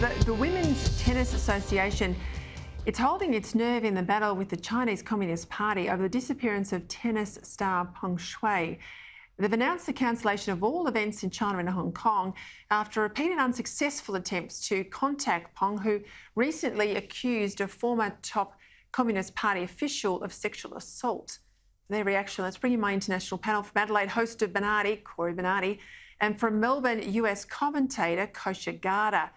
The Women's Tennis Association, it's holding its nerve in the battle with the Chinese Communist Party over the disappearance of tennis star Peng Shuai. They've announced the cancellation of all events in China and Hong Kong after repeated unsuccessful attempts to contact Peng, who recently accused a former top Communist Party official of sexual assault. For their reaction, let's bring in my international panel. From Adelaide, host of Bernardi, Corey Bernardi, and from Melbourne, US commentator Kosha Gada.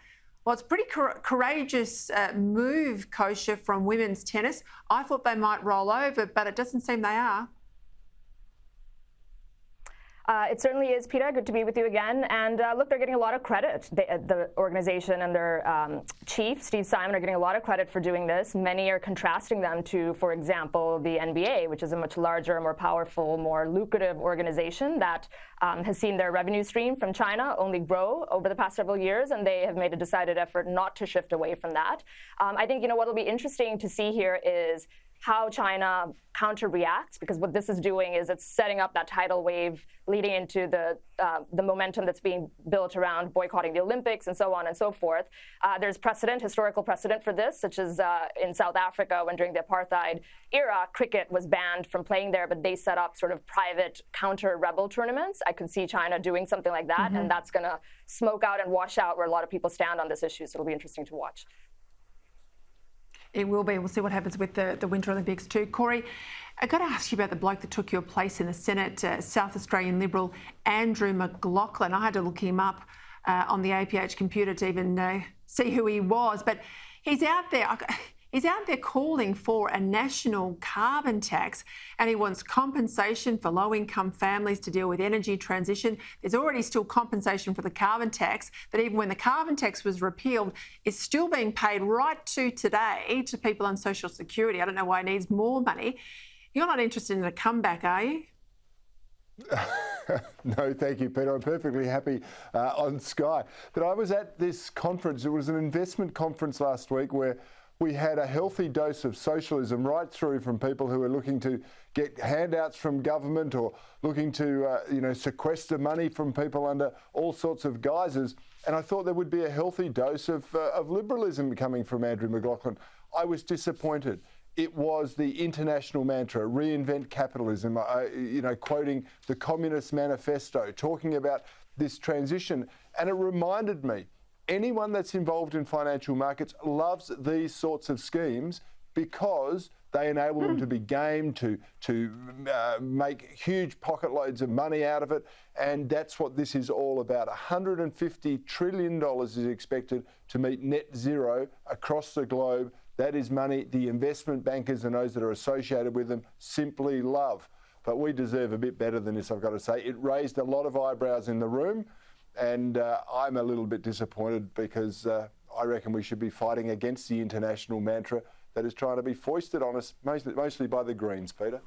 Well, it's a pretty courageous move, Kosha, from women's tennis. I thought they might roll over, but it doesn't seem they are. It certainly is, Peta. Good to be with you again. And look, they're getting a lot of credit. The organization and their chief, Steve Simon, are getting a lot of credit for doing this. Many are contrasting them to, for example, the NBA, which is a much larger, more powerful, more lucrative organization that has seen their revenue stream from China only grow over the past several years, and they have made a decided effort not to shift away from that. I think, what will be interesting to see here is how China counter-reacts, because what this is doing is it's setting up that tidal wave leading into the momentum that's being built around boycotting the Olympics and so on and so forth. There's historical precedent for this, such as in South Africa when during the apartheid era, cricket was banned from playing there, but they set up sort of private counter-rebel tournaments. I could see China doing something like that, and that's going to smoke out and wash out where a lot of people stand on this issue, so it'll be interesting to watch. It will be. We'll see what happens with the Winter Olympics too. Corey, I've got to ask you about the bloke that took your place in the Senate, South Australian Liberal Andrew McLaughlin. I had to look him up on the APH computer to even see who he was. But he's out there. He's out there calling for a national carbon tax, and he wants compensation for low-income families to deal with energy transition. There's already still compensation for the carbon tax that even when the carbon tax was repealed is still being paid right to today to people on Social Security. I don't know why he needs more money. You're not interested in a comeback, are you? No, thank you, Peter. I'm perfectly happy on Sky. But I was at this conference. It was an investment conference last week where we had a healthy dose of socialism right through from people who are looking to get handouts from government or looking to, sequester money from people under all sorts of guises. And I thought there would be a healthy dose of liberalism coming from Andrew McLaughlin. I was disappointed. It was the international mantra, reinvent capitalism, quoting the Communist Manifesto, talking about this transition. And it reminded me, anyone that's involved in financial markets loves these sorts of schemes because they enable them to be gamed, to make huge pocket loads of money out of it. And that's what this is all about. $150 trillion is expected to meet net zero across the globe. That is money the investment bankers and those that are associated with them simply love. But we deserve a bit better than this, I've got to say. It raised a lot of eyebrows in the room. And I'm a little bit disappointed because I reckon we should be fighting against the international mantra that is trying to be foisted on us, mostly by the Greens, Peter.